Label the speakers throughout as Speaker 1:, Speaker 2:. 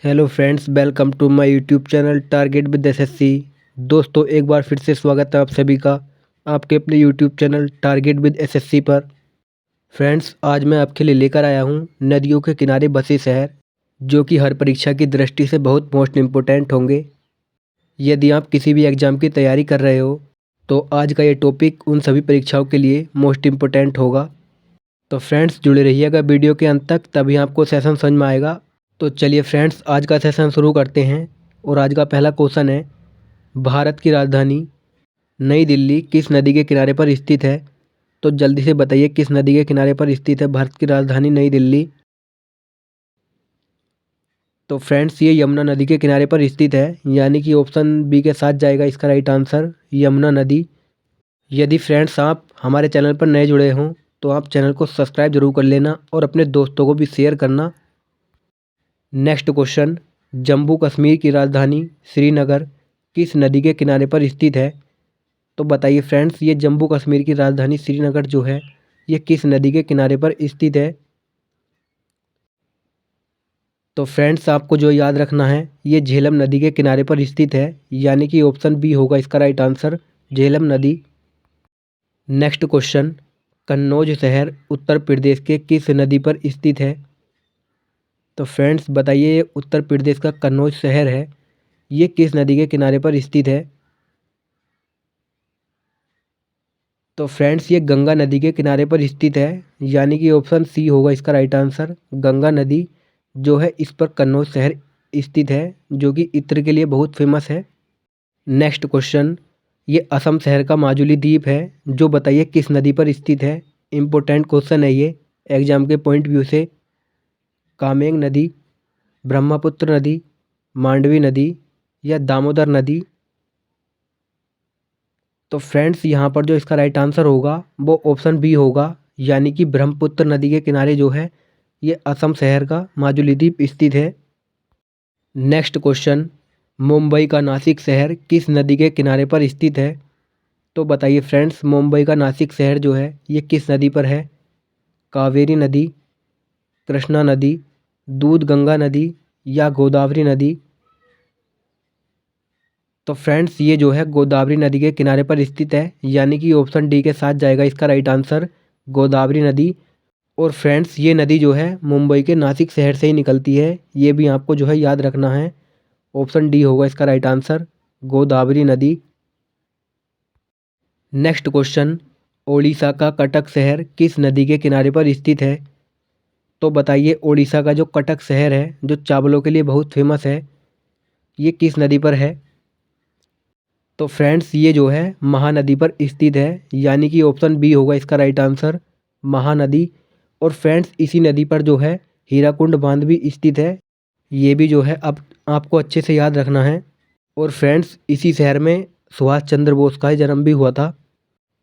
Speaker 1: Hello friends, welcome to my YouTube channel target with SSC. दोस्तों, एक बार फिर से स्वागत है आप सभी का आपके अपने YouTube channel target with SSC पर। फ्रेंड्स, आज मैं आपके लिए लेकर आया हूं नदियों के किनारे बसे शहर, जो कि हर परीक्षा की दृष्टि से बहुत मोस्ट इम्पोर्टेंट होंगे। यदि आप किसी भी एग्ज़ाम की तैयारी कर रहे हो तो आज का ये टॉपिक उन सभी परीक्षाओं के लिए मोस्ट इम्पोर्टेंट होगा। तो फ्रेंड्स, जुड़े रहिएगा वीडियो के अंत तक, तभी आपको सेशन समझ में आएगा। तो चलिए फ्रेंड्स, आज का सेशन शुरू करते हैं। और आज का पहला क्वेश्चन है, भारत की राजधानी नई दिल्ली किस नदी के किनारे पर स्थित है? तो जल्दी से बताइए, किस नदी के किनारे पर स्थित है भारत की राजधानी नई दिल्ली? तो फ्रेंड्स, ये यमुना नदी के किनारे पर स्थित है, यानी कि ऑप्शन बी के साथ जाएगा इसका राइट आंसर, यमुना नदी। यदि फ्रेंड्स आप हमारे चैनल पर नए जुड़े हों तो आप चैनल को सब्सक्राइब जरूर कर लेना और अपने दोस्तों को भी शेयर करना। नेक्स्ट क्वेश्चन, जम्मू कश्मीर की राजधानी श्रीनगर किस नदी के किनारे पर स्थित है? तो बताइए फ्रेंड्स, ये जम्मू कश्मीर की राजधानी श्रीनगर जो है, ये किस नदी के किनारे पर स्थित है? तो फ्रेंड्स, आपको जो याद रखना है, ये झेलम नदी के किनारे पर स्थित है, यानी कि ऑप्शन बी होगा इसका राइट आंसर, झेलम नदी। नेक्स्ट क्वेश्चन, कन्नौज शहर उत्तर प्रदेश के किस नदी पर स्थित है? तो फ्रेंड्स बताइए, ये उत्तर प्रदेश का कन्नौज शहर है, ये किस नदी के किनारे पर स्थित है? तो फ्रेंड्स, ये गंगा नदी के किनारे पर स्थित है, यानी कि ऑप्शन सी होगा इसका राइट आंसर, गंगा नदी जो है इस पर कन्नौज शहर स्थित है, जो कि इत्र के लिए बहुत फेमस है। नेक्स्ट क्वेश्चन, ये असम शहर का माजुली द्वीप है, जो बताइए किस नदी पर स्थित है? इम्पोर्टेंट क्वेश्चन है ये एग्जाम के पॉइंट व्यू से। कामेंग नदी, ब्रह्मपुत्र नदी, मांडवी नदी या दामोदर नदी? तो फ्रेंड्स, यहाँ पर जो इसका राइट आंसर होगा वो ऑप्शन बी होगा, यानी कि ब्रह्मपुत्र नदी के किनारे जो है ये असम शहर का माजुली द्वीप स्थित है। नेक्स्ट क्वेश्चन, मुंबई का नासिक शहर किस नदी के किनारे पर स्थित है? तो बताइए फ्रेंड्स, मुंबई का नासिक शहर जो है ये किस नदी पर है? कावेरी नदी, कृष्णा नदी, दूध गंगा नदी या गोदावरी नदी? तो फ्रेंड्स, ये जो है गोदावरी नदी के किनारे पर स्थित है, यानी कि ऑप्शन डी के साथ जाएगा इसका राइट आंसर, गोदावरी नदी। और फ्रेंड्स, ये नदी जो है मुंबई के नासिक शहर से ही निकलती है, ये भी आपको जो है याद रखना है। ऑप्शन डी होगा इसका राइट आंसर, गोदावरी नदी। नेक्स्ट क्वेश्चन, ओडिशा का कटक शहर किस नदी के किनारे पर स्थित है? तो बताइए, ओडिशा का जो कटक शहर है, जो चावलों के लिए बहुत फेमस है, ये किस नदी पर है? तो फ्रेंड्स, ये जो है महानदी पर स्थित है, यानी कि ऑप्शन बी होगा इसका राइट आंसर, महानदी। और फ्रेंड्स, इसी नदी पर जो है हीराकुंड बांध भी स्थित है, ये भी जो है अब आपको अच्छे से याद रखना है। और फ्रेंड्स, इसी शहर में सुभाष चंद्र बोस का ही जन्म भी हुआ था।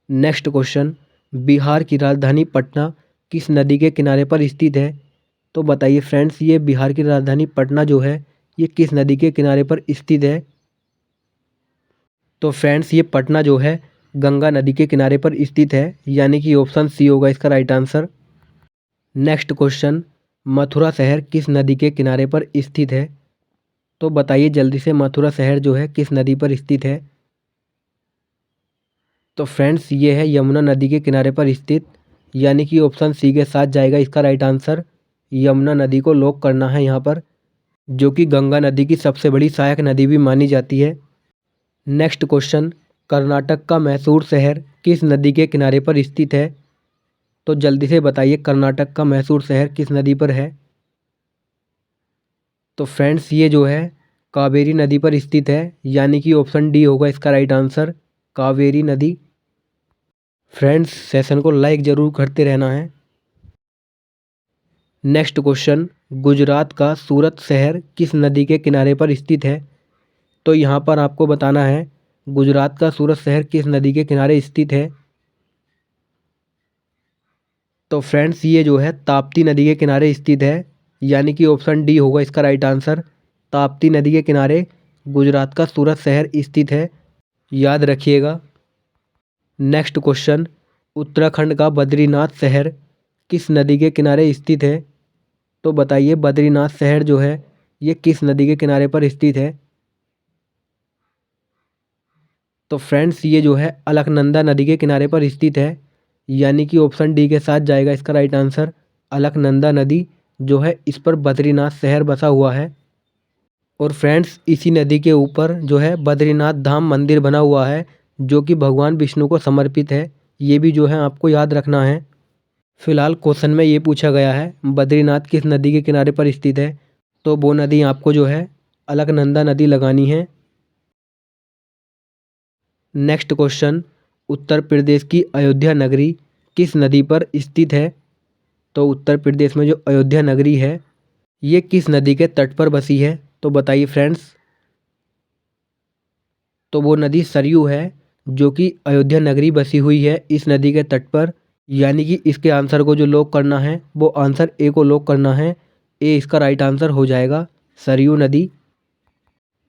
Speaker 1: नेक्स्ट क्वेश्चन, बिहार की राजधानी पटना किस नदी के किनारे पर स्थित है? तो बताइए फ्रेंड्स, ये बिहार की राजधानी पटना जो है ये किस नदी के किनारे पर स्थित है? तो फ्रेंड्स, ये पटना जो है गंगा नदी के किनारे पर स्थित है, यानी कि ऑप्शन सी होगा इसका right answer. Next question, Mathura शहर किस नदी के किनारे पर स्थित है? तो बताइए जल्दी से, मथुरा शहर जो है किस नदी पर स्थित है? तो फ्रेंड्स, ये है यमुना नदी के किनारे पर स्थित, यानी कि ऑप्शन सी के साथ जाएगा इसका राइट आंसर, यमुना नदी को लॉक करना है यहाँ पर, जो कि गंगा नदी की सबसे बड़ी सहायक नदी भी मानी जाती है। नेक्स्ट क्वेश्चन, कर्नाटक का मैसूर शहर किस नदी के किनारे पर स्थित है? तो जल्दी से बताइए, कर्नाटक का मैसूर शहर किस नदी पर है? तो फ्रेंड्स, ये जो है कावेरी नदी पर स्थित है, यानी कि ऑप्शन डी होगा इसका राइट आंसर, कावेरी नदी। फ्रेंड्स, सेशन को लाइक ज़रूर करते रहना है। नेक्स्ट क्वेश्चन, गुजरात का सूरत शहर किस नदी के किनारे पर स्थित है? तो यहाँ पर आपको बताना है, गुजरात का सूरत शहर किस नदी के किनारे स्थित है? तो फ्रेंड्स, ये जो है ताप्ती नदी के किनारे स्थित है, यानी कि ऑप्शन डी होगा इसका राइट आंसर, ताप्ती नदी के किनारे गुजरात का सूरत शहर स्थित है, याद रखिएगा। नेक्स्ट क्वेश्चन, उत्तराखंड का बद्रीनाथ शहर किस नदी के किनारे स्थित है? तो बताइए, बद्रीनाथ शहर जो है ये किस नदी के किनारे पर स्थित है? तो फ्रेंड्स ये जो है अलकनंदा नदी के किनारे पर स्थित है, यानी कि ऑप्शन डी के साथ जाएगा इसका राइट आंसर। अलकनंदा नदी जो है इस पर बद्रीनाथ शहर बसा हुआ है। और फ्रेंड्स इसी नदी के ऊपर जो है बद्रीनाथ धाम मंदिर बना हुआ है, जो कि भगवान विष्णु को समर्पित है। ये भी जो है आपको याद रखना है। फिलहाल क्वेश्चन में ये पूछा गया है बद्रीनाथ किस नदी के किनारे पर स्थित है, तो वो नदी आपको जो है अलकनंदा नदी लगानी है। नेक्स्ट क्वेश्चन, उत्तर प्रदेश की अयोध्या नगरी किस नदी पर स्थित है? तो उत्तर प्रदेश में जो अयोध्या नगरी है ये किस नदी के तट पर बसी है? तो बताइए फ्रेंड्स। तो वो नदी सरयू है, जो कि अयोध्या नगरी बसी हुई है इस नदी के तट पर। यानी कि इसके आंसर को जो लॉक करना है वो आंसर ए को लॉक करना है। ए इसका राइट आंसर हो जाएगा, सरयू नदी।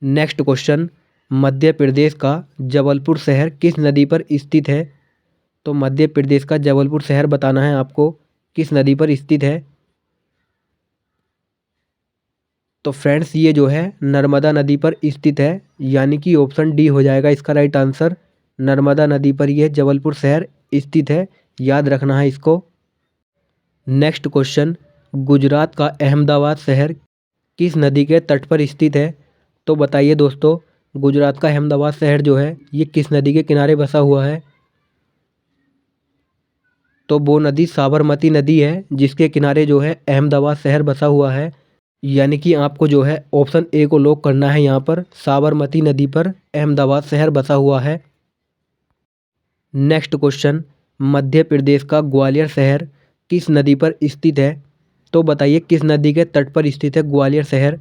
Speaker 1: नेक्स्ट क्वेश्चन, मध्य प्रदेश का जबलपुर शहर किस नदी पर स्थित है? तो मध्य प्रदेश का जबलपुर शहर बताना है आपको किस नदी पर स्थित है। तो फ्रेंड्स ये जो है नर्मदा नदी पर स्थित है, यानी कि ऑप्शन डी हो जाएगा इसका राइट आंसर। नर्मदा नदी पर यह जबलपुर शहर स्थित है, याद रखना है इसको। नेक्स्ट क्वेश्चन, गुजरात का अहमदाबाद शहर किस नदी के तट पर स्थित है? तो बताइए दोस्तों, गुजरात का अहमदाबाद शहर जो है ये किस नदी के किनारे बसा हुआ है? तो वो नदी साबरमती नदी है, जिसके किनारे जो है अहमदाबाद शहर बसा हुआ है। यानी कि आपको जो है ऑप्शन ए को लॉक करना है यहाँ पर, साबरमती नदी पर अहमदाबाद शहर बसा हुआ है। नेक्स्ट क्वेश्चन, मध्य प्रदेश का ग्वालियर शहर किस नदी पर स्थित है? तो बताइए किस नदी के तट पर स्थित है ग्वालियर शहर?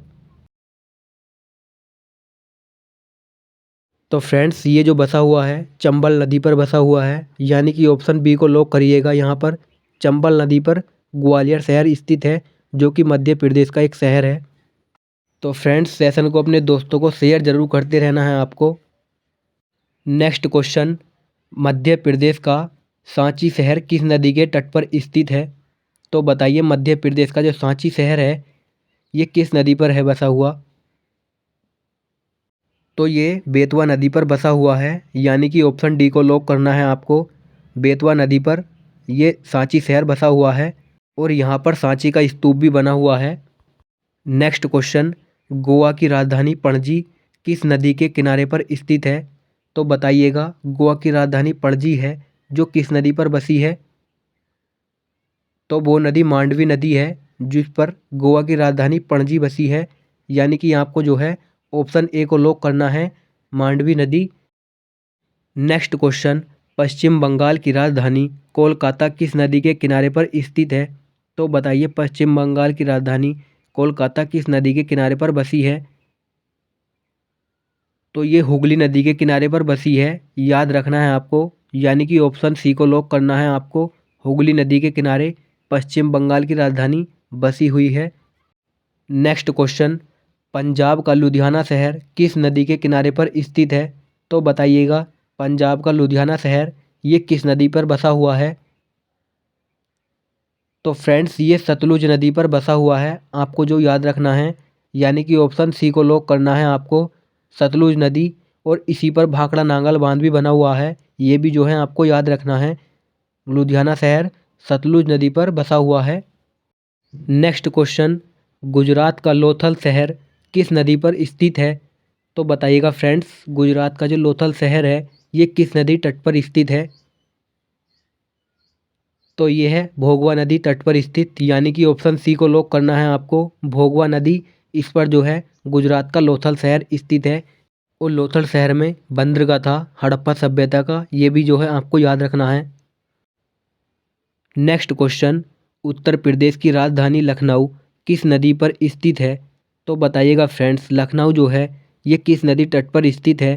Speaker 1: तो फ्रेंड्स ये जो बसा हुआ है चंबल नदी पर बसा हुआ है, यानी कि ऑप्शन बी को लॉक करिएगा यहाँ पर। चंबल नदी पर ग्वालियर शहर स्थित है, जो कि मध्य प्रदेश का एक शहर है। तो फ्रेंड्स सेशन को अपने दोस्तों को शेयर जरूर करते रहना है आपको। नेक्स्ट क्वेश्चन, मध्य प्रदेश का सांची शहर किस नदी के तट पर स्थित है? तो बताइए मध्य प्रदेश का जो सांची शहर है ये किस नदी पर है बसा हुआ? तो ये बेतवा नदी पर बसा हुआ है, यानी कि ऑप्शन डी को लॉक करना है आपको। बेतवा नदी पर ये सांची शहर बसा हुआ है और यहाँ पर सांची का स्तूप भी बना हुआ है। नेक्स्ट क्वेश्चन, गोवा की राजधानी पणजी किस नदी के किनारे पर स्थित है? तो बताइएगा गोवा की राजधानी पणजी है जो किस नदी पर बसी है? तो वो नदी मांडवी नदी है, जिस पर गोवा की राजधानी पणजी बसी है। यानी कि आपको जो है ऑप्शन ए को लॉक करना है, मांडवी नदी। नेक्स्ट क्वेश्चन, पश्चिम बंगाल की राजधानी कोलकाता किस नदी के किनारे पर स्थित है? तो बताइए पश्चिम बंगाल की राजधानी कोलकाता किस नदी के किनारे पर बसी है? तो ये हुगली नदी के किनारे पर बसी है, याद रखना है आपको। यानी कि ऑप्शन सी को लॉक करना है आपको, हुगली नदी के किनारे पश्चिम बंगाल की राजधानी बसी हुई है। नेक्स्ट क्वेश्चन, पंजाब का लुधियाना शहर किस नदी के किनारे पर स्थित है? तो बताइएगा पंजाब का लुधियाना शहर ये किस नदी पर बसा हुआ है? तो फ्रेंड्स ये सतलुज नदी पर बसा हुआ है, आपको जो याद रखना है। यानी कि ऑप्शन सी को लॉक करना है आपको, सतलुज नदी। और इसी पर भाखड़ा नांगल बांध भी बना हुआ है, ये भी जो है आपको याद रखना है। लुधियाना शहर सतलुज नदी पर बसा हुआ है। नेक्स्ट क्वेश्चन, गुजरात का लोथल शहर किस नदी पर स्थित है? तो बताइएगा फ्रेंड्स गुजरात का जो लोथल शहर है ये किस नदी तट पर स्थित है? तो ये है भोगवा नदी तट पर स्थित, यानी कि ऑप्शन सी को लॉक करना है आपको, भोगवा नदी। इस पर जो है गुजरात का लोथल शहर स्थित है। और लोथल शहर में बंदरगाह था हड़प्पा सभ्यता का, ये भी जो है आपको याद रखना है। नेक्स्ट क्वेश्चन, उत्तर प्रदेश की राजधानी लखनऊ किस नदी पर स्थित है? तो बताइएगा फ्रेंड्स लखनऊ जो है ये किस नदी तट पर स्थित है?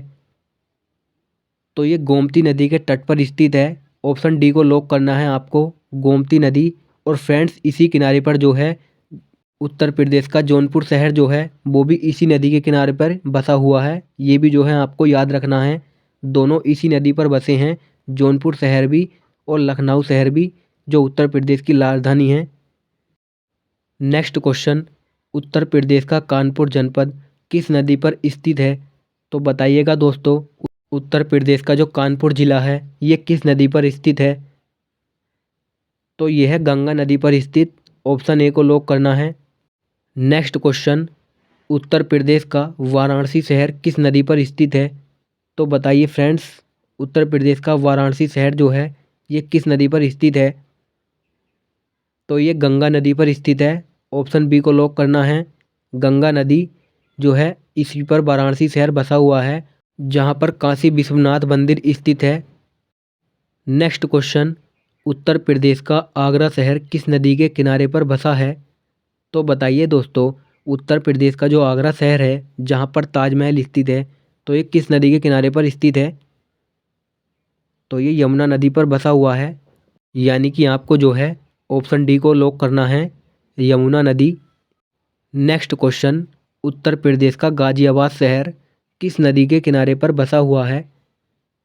Speaker 1: तो ये गोमती नदी के तट पर स्थित है, ऑप्शन डी को लॉक करना है आपको, गोमती नदी। और फ्रेंड्स इसी किनारे पर जो है उत्तर प्रदेश का जौनपुर शहर जो है वो भी इसी नदी के किनारे पर बसा हुआ है, ये भी जो है आपको याद रखना है। दोनों इसी नदी पर बसे हैं, जौनपुर शहर भी और लखनऊ शहर भी, जो उत्तर प्रदेश की राजधानी है। नेक्स्ट क्वेश्चन, उत्तर प्रदेश का कानपुर जनपद किस नदी पर स्थित है? तो बताइएगा दोस्तों, उत्तर प्रदेश का जो कानपुर जिला है ये किस नदी पर स्थित है? तो यह है गंगा नदी पर स्थित। ऑप्शन ए को लॉक करना है। नेक्स्ट क्वेश्चन, उत्तर प्रदेश का वाराणसी शहर किस नदी पर स्थित है? तो बताइए फ्रेंड्स, उत्तर प्रदेश का वाराणसी शहर जो है ये किस नदी पर स्थित है? तो ये गंगा नदी पर स्थित है। ऑप्शन बी को लॉक करना है। गंगा नदी जो है इसी पर वाराणसी शहर बसा हुआ है, जहाँ पर काशी विश्वनाथ मंदिर स्थित है। नेक्स्ट क्वेश्चन, उत्तर प्रदेश का आगरा शहर किस नदी के किनारे पर बसा है? तो बताइए दोस्तों, उत्तर प्रदेश का जो आगरा शहर है जहाँ पर ताजमहल स्थित है, तो ये किस नदी के किनारे पर स्थित है? तो ये यमुना नदी पर बसा हुआ है। यानी कि आपको जो है ऑप्शन डी को लॉक करना है, यमुना नदी। नेक्स्ट क्वेश्चन, उत्तर प्रदेश का गाजियाबाद शहर किस नदी के किनारे पर बसा हुआ है?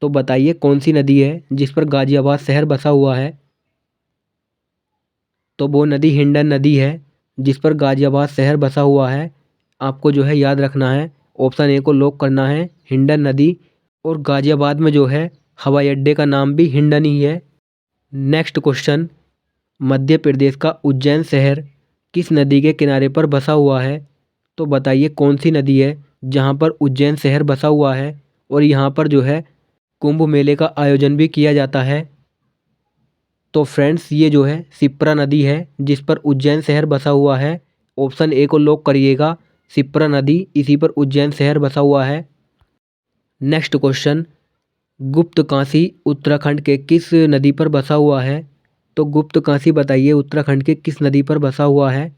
Speaker 1: तो बताइए कौन सी नदी है जिस पर गाजियाबाद शहर बसा हुआ है? तो वो नदी हिंडन नदी है जिस पर गाजियाबाद शहर बसा हुआ है। आपको जो है याद रखना है, ऑप्शन ए को लॉक करना है, हिंडन नदी। और गाजियाबाद में जो है हवाई अड्डे का नाम भी हिंडन ही है। नेक्स्ट क्वेश्चन, मध्य प्रदेश का उज्जैन शहर किस नदी के किनारे पर बसा हुआ है? तो बताइए कौन सी नदी है जहाँ पर उज्जैन शहर बसा हुआ है और यहाँ पर जो है कुंभ मेले का आयोजन भी किया जाता है। तो फ्रेंड्स, ये जो है शिप्रा नदी है जिस पर उज्जैन शहर बसा हुआ है। ऑप्शन ए को लॉक करिएगा, शिप्रा नदी, इसी पर उज्जैन शहर बसा हुआ है। नेक्स्ट क्वेश्चन, गुप्त काशी उत्तराखंड के किस नदी पर बसा हुआ है? तो गुप्त काशी बताइए उत्तराखंड के किस नदी पर बसा हुआ है?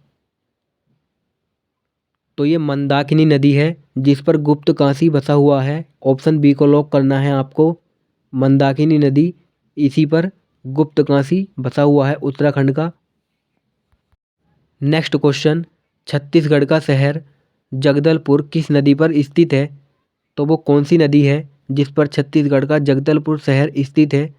Speaker 1: तो ये मंदाकिनी नदी है जिस पर गुप्त काशी बसा हुआ है। ऑप्शन बी को लॉक करना है आपको, मंदाकिनी नदी, इसी पर गुप्त काशी बसा हुआ है उत्तराखंड का। नेक्स्ट क्वेश्चन, छत्तीसगढ़ का शहर जगदलपुर किस नदी पर स्थित है? तो वो कौन सी नदी है जिस पर छत्तीसगढ़ का जगदलपुर शहर स्थित है?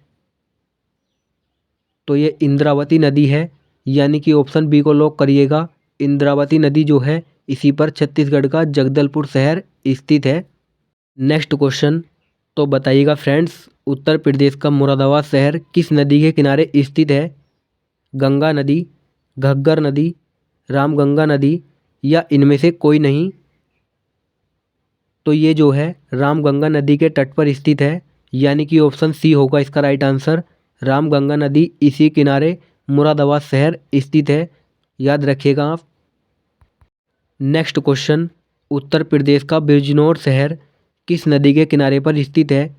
Speaker 1: तो ये इंद्रावती नदी है। यानी कि ऑप्शन बी को लॉक करिएगा, इंद्रावती नदी जो है इसी पर छत्तीसगढ़ का जगदलपुर शहर स्थित है। नेक्स्ट क्वेश्चन, तो बताइएगा फ्रेंड्स, उत्तर प्रदेश का मुरादाबाद शहर किस नदी के किनारे स्थित है? गंगा नदी, घग्गर नदी, रामगंगा नदी या इनमें से कोई नहीं? तो ये जो है रामगंगा नदी के तट पर स्थित है। यानी कि ऑप्शन सी होगा इसका राइट आंसर। रामगंगा नदी इसी किनारे मुरादाबाद शहर स्थित है, याद रखिएगा आप। नेक्स्ट क्वेश्चन, उत्तर प्रदेश का बिजनौर शहर किस नदी के किनारे पर स्थित है?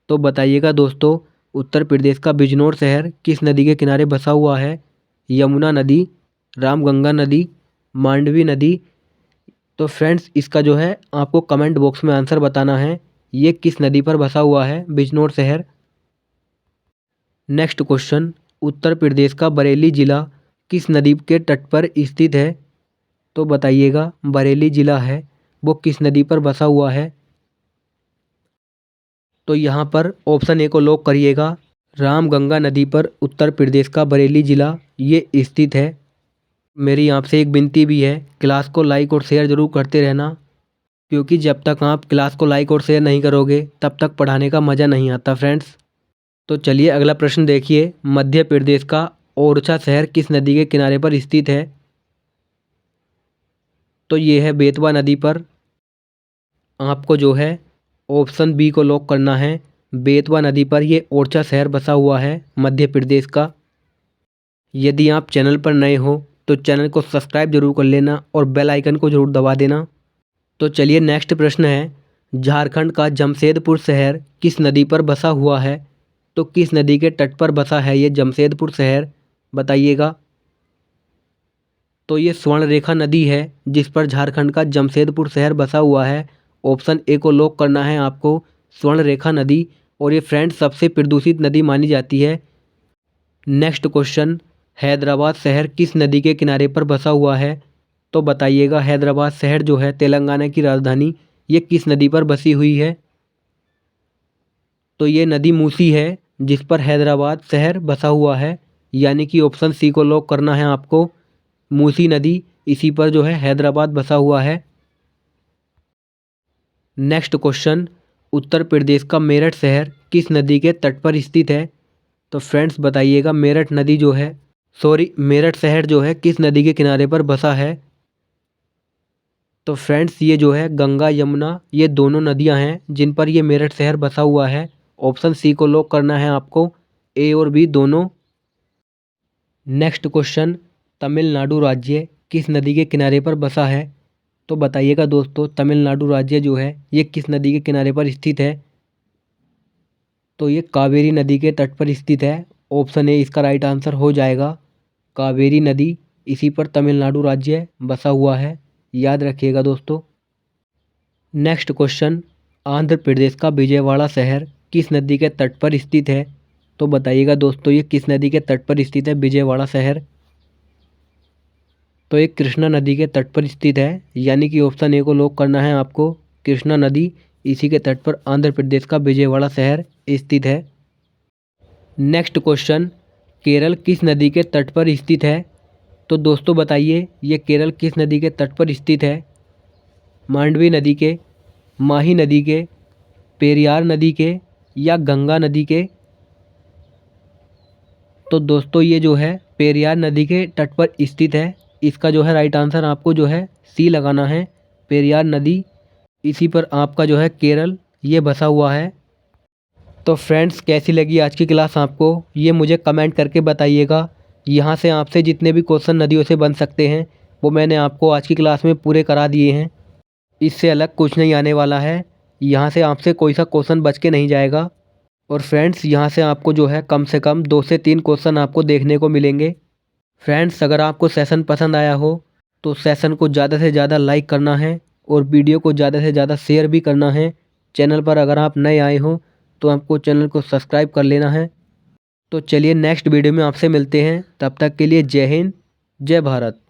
Speaker 1: तो बताइएगा दोस्तों, उत्तर प्रदेश का बिजनौर शहर किस नदी के किनारे बसा हुआ है? यमुना नदी, रामगंगा नदी, मांडवी नदी? तो फ्रेंड्स, इसका जो है आपको कमेंट बॉक्स में आंसर बताना है, ये किस नदी पर बसा हुआ है बिजनौर शहर। नेक्स्ट क्वेश्चन, उत्तर प्रदेश का बरेली जिला किस नदी के तट पर स्थित है? तो बताइएगा बरेली जिला है वो किस नदी पर बसा हुआ है? तो यहाँ पर ऑप्शन ए को लॉक करिएगा, रामगंगा नदी पर उत्तर प्रदेश का बरेली जिला ये स्थित है। मेरी आपसे एक विनती भी है, क्लास को लाइक और शेयर ज़रूर करते रहना, क्योंकि जब तक आप क्लास को लाइक और शेयर नहीं करोगे तब तक पढ़ाने का मज़ा नहीं आता फ्रेंड्स। तो चलिए अगला प्रश्न देखिए, मध्य प्रदेश का ओरछा शहर किस नदी के किनारे पर स्थित है? तो ये है बेतवा नदी पर। आपको जो है ऑप्शन बी को लॉक करना है, बेतवा नदी पर ये ओरछा शहर बसा हुआ है मध्य प्रदेश का। यदि आप चैनल पर नए हो तो चैनल को सब्सक्राइब जरूर कर लेना और बेल आइकन को जरूर दबा देना। तो चलिए नेक्स्ट प्रश्न है, झारखंड का जमशेदपुर शहर किस नदी पर बसा हुआ है? तो किस नदी के तट पर बसा है ये जमशेदपुर शहर, बताइएगा। तो ये स्वर्णरेखा नदी है जिस पर झारखंड का जमशेदपुर शहर बसा हुआ है। ऑप्शन ए को लॉक करना है आपको, स्वर्णरेखा नदी। और ये फ्रेंड्स सबसे प्रदूषित नदी मानी जाती है। नेक्स्ट क्वेश्चन, हैदराबाद शहर किस नदी के किनारे पर बसा हुआ है? तो बताइएगा हैदराबाद शहर जो है तेलंगाना की राजधानी, ये किस नदी पर बसी हुई है? तो ये नदी मूसी है जिस पर हैदराबाद शहर बसा हुआ है। यानी कि ऑप्शन सी को लॉक करना है आपको, मूसी नदी, इसी पर जो है हैदराबाद बसा हुआ है। नेक्स्ट क्वेश्चन, उत्तर प्रदेश का मेरठ शहर किस नदी के तट पर स्थित है? तो फ्रेंड्स बताइएगा, मेरठ शहर जो है किस नदी के किनारे पर बसा है? तो फ्रेंड्स ये जो है गंगा यमुना, ये दोनों नदियां हैं जिन पर ये मेरठ शहर बसा हुआ है। ऑप्शन सी को लॉक करना है आपको, ए और बी दोनों। नेक्स्ट क्वेश्चन, तमिलनाडु राज्य किस नदी के किनारे पर बसा है? तो बताइएगा दोस्तों, तमिलनाडु राज्य जो है ये किस नदी के किनारे पर स्थित है? तो ये कावेरी नदी के तट पर स्थित है। ऑप्शन ए इसका राइट आंसर हो जाएगा, कावेरी नदी, इसी पर तमिलनाडु राज्य बसा हुआ है, याद रखिएगा दोस्तों। नेक्स्ट क्वेश्चन, आंध्र प्रदेश का विजयवाड़ा शहर किस नदी के तट पर स्थित है? तो बताइएगा दोस्तों, ये किस नदी के तट पर स्थित है विजयवाड़ा शहर? तो ये कृष्णा नदी के तट पर स्थित है, यानी कि ऑप्शन ए को लॉक करना है आपको, कृष्णा नदी, इसी के तट पर आंध्र प्रदेश का विजयवाड़ा शहर स्थित है। नेक्स्ट क्वेश्चन, केरल किस नदी के तट पर स्थित है? तो दोस्तों बताइए, ये केरल किस नदी के तट पर स्थित है? मांडवी नदी के, माही नदी के, पेरियार नदी के या गंगा नदी के? तो दोस्तों ये जो है पेरियार नदी के तट पर स्थित है। इसका जो है राइट आंसर आपको जो है सी लगाना है, पेरियार नदी, इसी पर आपका जो है केरल ये बसा हुआ है। तो फ्रेंड्स कैसी लगी आज की क्लास आपको, ये मुझे कमेंट करके बताइएगा। यहाँ से आपसे जितने भी क्वेश्चन नदियों से बन सकते हैं वो मैंने आपको आज की क्लास में पूरे करा दिए हैं। इससे अलग कुछ नहीं आने वाला है, यहाँ से आपसे कोई सा क्वेश्चन बच के नहीं जाएगा। और फ्रेंड्स यहाँ से आपको जो है कम से कम 2 से 3 क्वेश्चन आपको देखने को मिलेंगे। फ्रेंड्स अगर आपको सेशन पसंद आया हो तो सेशन को ज़्यादा से ज़्यादा लाइक करना है और वीडियो को ज़्यादा से ज़्यादा शेयर भी करना है। चैनल पर अगर आप नए आए हो तो आपको चैनल को सब्सक्राइब कर लेना है। तो चलिए नेक्स्ट वीडियो में आपसे मिलते हैं, तब तक के लिए जय हिंद, जय भारत।